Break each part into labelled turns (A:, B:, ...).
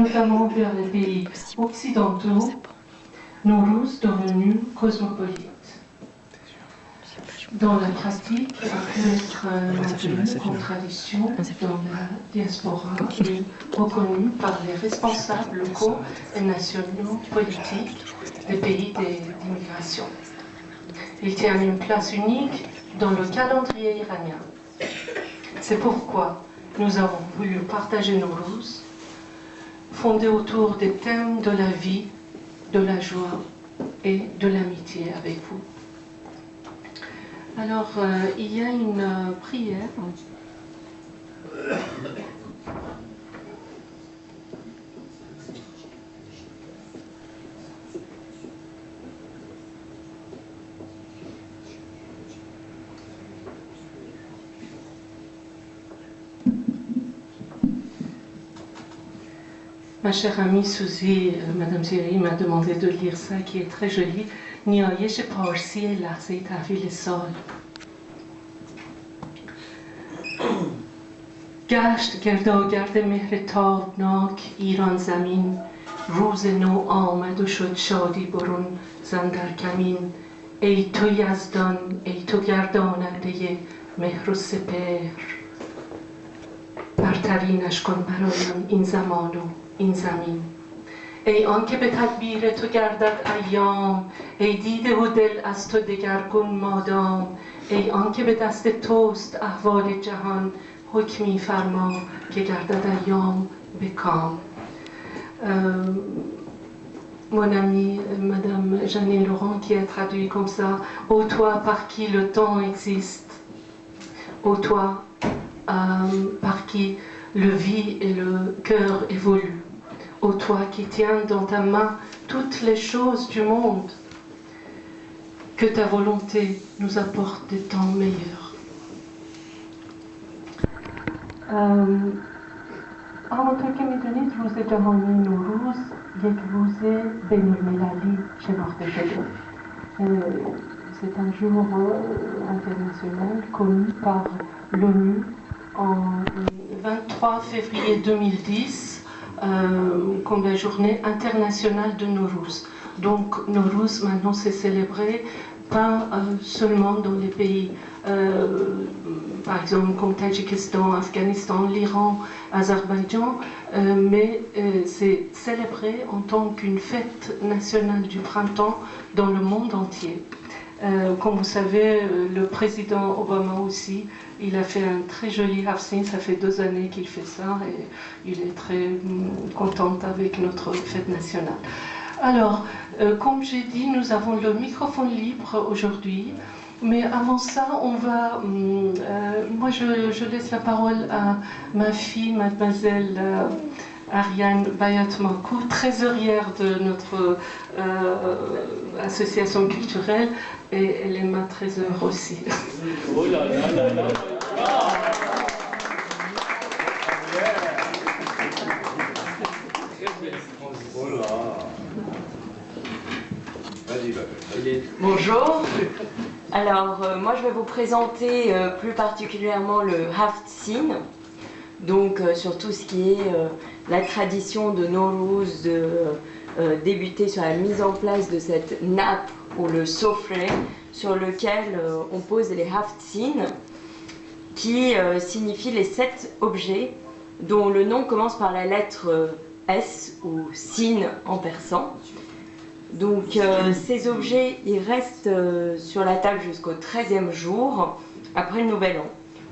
A: notamment vers les pays occidentaux, Nowruz devenu cosmopolite. Dans la pratique, il peut être maintenu comme tradition dans la diaspora et reconnu par les responsables locaux et nationaux politiques des pays d'immigration. Il tient une place unique dans le calendrier iranien. C'est pourquoi nous avons voulu partager Nowruz, fondé autour des thèmes de la vie, de la joie et de l'amitié avec vous. Alors, il y a une prière. Ma chère amie Suzy, Madame Ziri m'a demandé de lire ça, qui est très joli. نیایش پارسی لحظه تحویل سال. گشت گرداگرد مهر تابناک ایران زمین، روز نو آمد و شد شادی برون زندر کمین. ای تو یزدان، ای تو گرداننده مهر و سپهر، برترینش کن برایم این زمان و این زمین. ای آن که به تدبیر تو گردد ایام، ای دیده و دل از تو دگرگون مادام. ای آن که به دست توست احوال جهان، حکمی فرما که گردد ایام به کام. Mon amie, Madame Jeannine Laurent, qui a traduit comme ça: ô toi par qui le temps existe, ô toi par qui le vie et le cœur évoluent, ô toi qui tiens dans ta main toutes les choses du monde, que ta volonté nous apporte des temps meilleurs. همانطور که میدونید روز جهانی نوروز یک روز بین المللی شناخته شده. C'est un jour international connu par l'ONU en 23 février 2010 comme la journée internationale de Nowruz. Donc Nowruz maintenant c'est célébré pas seulement dans les pays par exemple comme Tadjikistan, Afghanistan, l'Iran, Azerbaïdjan, mais c'est célébré en tant qu'une fête nationale du printemps dans le monde entier. Comme vous savez, le président Obama aussi, il a fait un très joli hafsin, ça fait 2 années qu'il fait ça et il est très content avec notre fête nationale. Alors, comme j'ai dit, nous avons le microphone libre aujourd'hui, mais avant ça, on va... moi, je laisse la parole à ma fille, mademoiselle Ariane Bayat-Markou, trésorière de notre association culturelle, et elle est ma trésorière aussi. Oh là là là là.
B: Bonjour. Alors, moi je vais vous présenter plus particulièrement le Haftzin, donc sur tout ce qui est la tradition de Nowruz, de débuter sur la mise en place de cette nappe ou le sofré sur lequel on pose les Haftzin, qui signifient les 7 objets dont le nom commence par la lettre S ou Sin en persan. Donc ces objets, ils restent sur la table jusqu'au 13e jour, après le Nouvel An.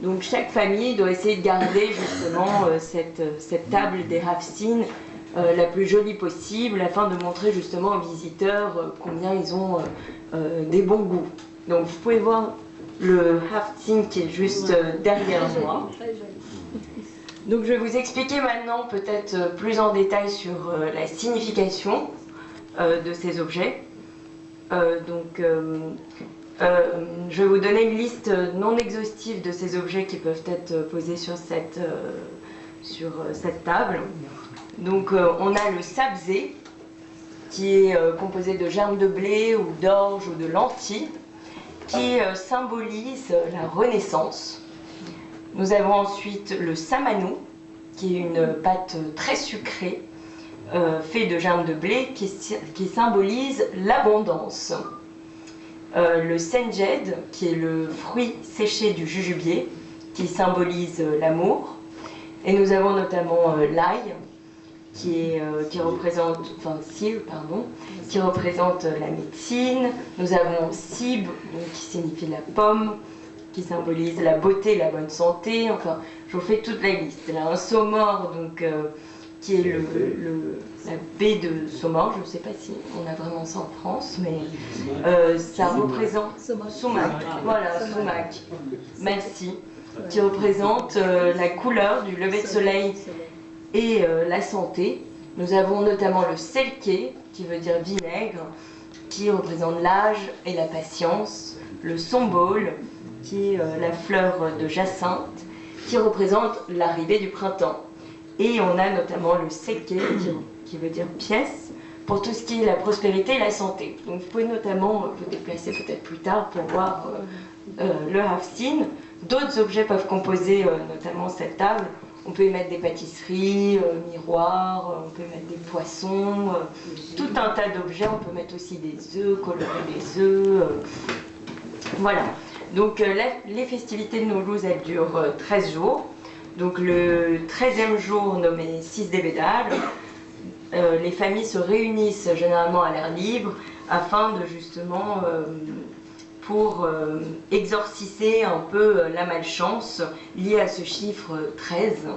B: Donc chaque famille doit essayer de garder justement cette table des Haftzin la plus jolie possible, afin de montrer justement aux visiteurs combien ils ont des bons goûts. Donc vous pouvez voir le Haftzin qui est juste derrière moi. Donc je vais vous expliquer maintenant peut-être plus en détail sur la signification de ces objets. Je vais vous donner une liste non exhaustive de ces objets qui peuvent être posés sur cette table. Donc on a le sabzé, qui est composé de germes de blé ou d'orge ou de lentilles, qui symbolise la renaissance. Nous avons ensuite le samanou, qui est une pâte très sucrée, fait de germes de blé qui symbolise l'abondance. Le senjed, qui est le fruit séché du jujubier, qui symbolise l'amour. Et nous avons notamment l'ail, qui représente la médecine. Nous avons sib, donc, qui signifie la pomme, qui symbolise la beauté, la bonne santé. Enfin, je vous fais toute la liste. Là, un saumor, donc, qui est la baie de Saumor. Je ne sais pas si on a vraiment ça en France, mais ça représente Sumac. Voilà, Sumac. Merci. Qui représente la couleur du lever de soleil et la santé. Nous avons notamment le selké, qui veut dire vinaigre, qui représente l'âge et la patience. Le sombol, qui est la fleur de jacinthe, qui représente l'arrivée du printemps. Et on a notamment le seke, qui veut dire pièce, pour tout ce qui est la prospérité et la santé. Donc vous pouvez notamment vous déplacer peut-être plus tard pour voir le Haftsine. D'autres objets peuvent composer notamment cette table. On peut y mettre des pâtisseries, miroirs, on peut y mettre des poissons, tout un tas d'objets. On peut mettre aussi des œufs, colorer des œufs. Voilà. Donc les festivités de Nowruz, elles durent 13 jours. Donc le 13e jour, nommé Sis Bedal, les familles se réunissent généralement à l'air libre afin de justement pour exorciser un peu la malchance liée à ce chiffre 13.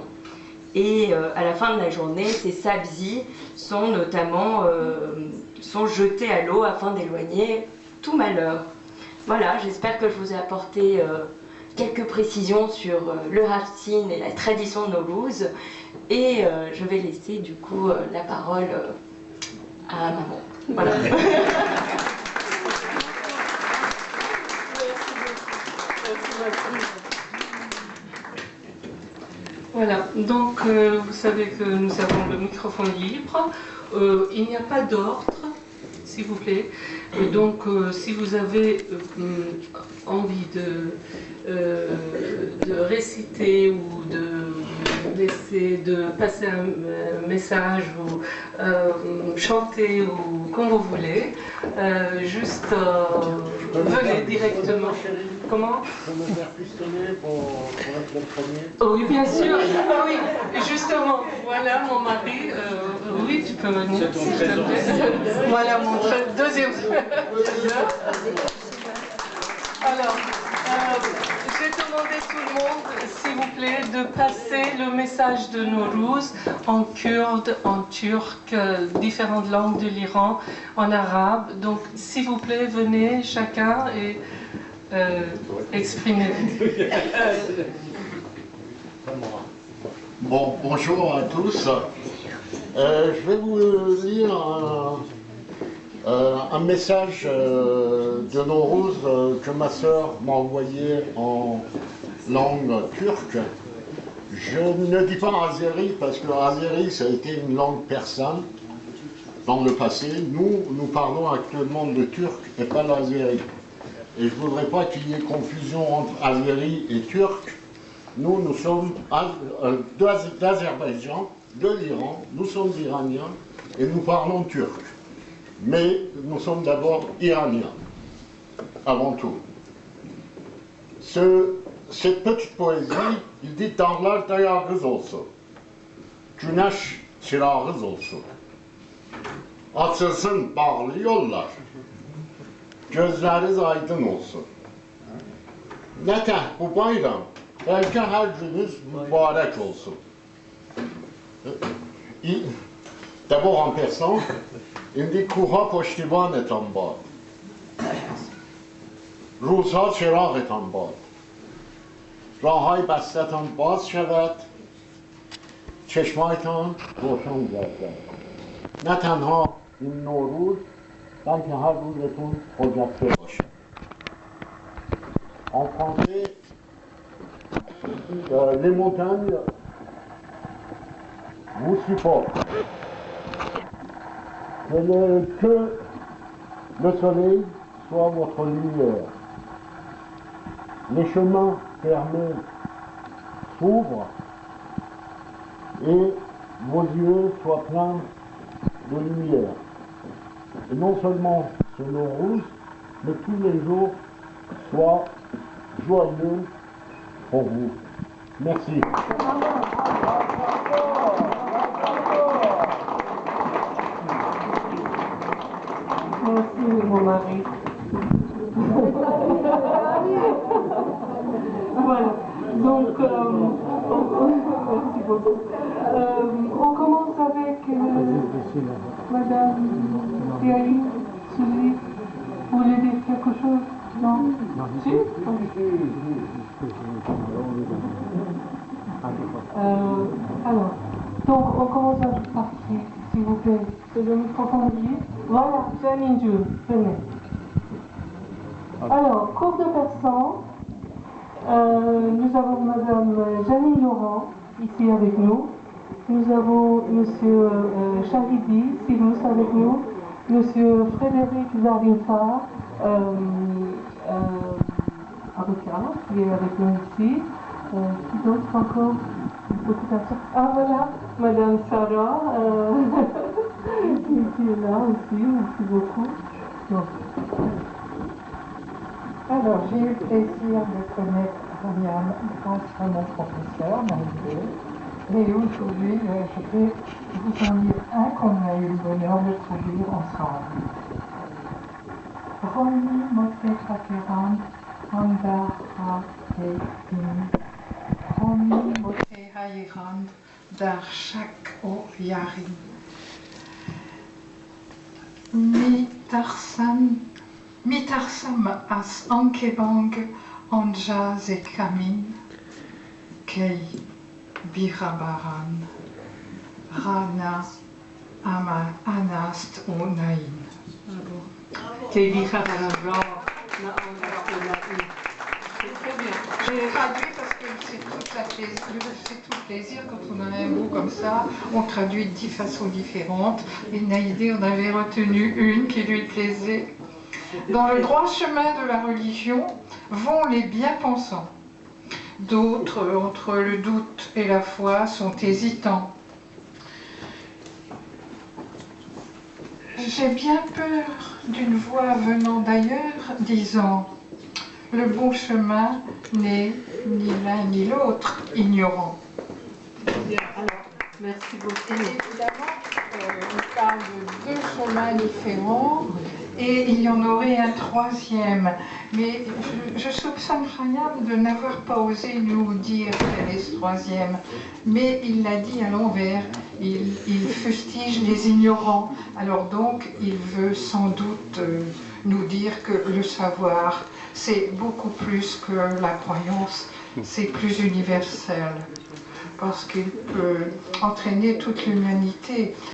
B: Et à la fin de la journée, ces sabzi sont notamment sont jetés à l'eau afin d'éloigner tout malheur. Voilà, j'espère que je vous ai apporté quelques précisions sur le Haftsine et la tradition de Nowruz. Et je vais laisser du coup la parole à maman. Voilà.
C: Voilà, donc vous savez que nous avons le microphone libre. Il n'y a pas d'ordre, s'il vous plaît. Donc si vous avez envie de réciter ou de passer un message ou chanter ou comme vous voulez, juste venez directement. Comment?
D: Je peux me faire pistonner pour être le premier?
C: Oui, bien sûr. Ah oui, justement, voilà mon mari. Oui, tu peux venir.
D: C'est ton trésor.
C: Voilà mon deuxième trésor. Alors, je vais demander à tout le monde, s'il vous plaît, de passer le message de Nowruz en kurde, en turc, différentes langues de l'Iran, en arabe. Donc, s'il vous plaît, venez chacun et exprimez-vous.
D: Bon, bonjour à tous. Je vais vous lire un message de Nowruz que ma sœur m'a envoyé en langue turque. Je ne dis pas azéri parce que azéri ça a été une langue persane dans le passé. Nous parlons actuellement le turc et pas l'azéri. Et je ne voudrais pas qu'il y ait confusion entre azéri et turc. Nous sommes d'Azerbaïdjan, de l'Iran, nous sommes iraniens et nous parlons turc. Mais nous sommes d'abord iraniens, avant tout. Cette petite poésie, il dit « Dağlar dayağız olsun, güneş çırağız olsun, açılsın bağlı yollar, gözleriniz aydın olsun. Nətəh bu bayram, bəlkə hər gününüz mübarək olsun. » D'abord en persan, il dit کوها پشتیبانتان باد، روزها چراغتان باد، راههای بستتان باز شود، چشمایتان روشن گردد. نه تنها این نوروز بلکه هر روزتون خجسته باشه. En français, les montagnes vous supportent. Que le soleil soit votre lumière. Les chemins fermés s'ouvrent et vos yeux soient pleins de lumière. Et non seulement ce Nowruz, mais tous les jours soient joyeux pour vous. Merci.
A: Merci mon mari. Voilà, donc merci beaucoup. On commence avec Madame Thierry, Suzy. Vous voulez dire quelque chose? Non? Si? Alors, donc on commence avec partie, s'il vous plaît. C'est le microphone lié. Voilà, Janine Dieu, venez. Alors, cours de persan, nous avons Madame Janine Laurent ici avec nous. Nous avons Monsieur Charidi Silous avec nous. Monsieur Frédéric Zarifa, avocat, qui est avec nous ici. Qui d'autre encore? Ah voilà, Madame Sarah, qui est là aussi, merci beaucoup. Donc.
E: Alors, j'ai eu le plaisir de connaître Ryan grâce à mon professeur, Marie. Et aujourd'hui, je vais vous en lire un qu'on a eu le bonheur de traduire ensemble. Roni mote hakeran andar ha-e-in. Roni mote ha-iran dar shak o-yarin. Mitarsam as ankebang anja ze kamin, kei birabaran, rana ama anast o nain.
A: Kei birabaran, na anast o nain.
E: C'est très bien. J'ai traduit parce que c'est tout plaisir quand on a un mot comme ça. On traduit de 10 façons différentes. Et Naïdé en avait retenu une qui lui plaisait. Dans le droit chemin de la religion vont les bien-pensants. D'autres, entre le doute et la foi, sont hésitants. J'ai bien peur d'une voix venant d'ailleurs disant « Le bon chemin n'est ni l'un ni l'autre ignorant ».
A: Bien, alors, merci beaucoup.
E: Et évidemment, on parle de 2 chemins différents et il y en aurait un troisième. Mais je soupçonne Ryan de n'avoir pas osé nous dire quel est ce troisième. Mais il l'a dit à l'envers. Il fustige les ignorants. Alors donc, il veut sans doute nous dire que le savoir, c'est beaucoup plus que la croyance, c'est plus universel. Parce qu'il peut entraîner toute l'humanité.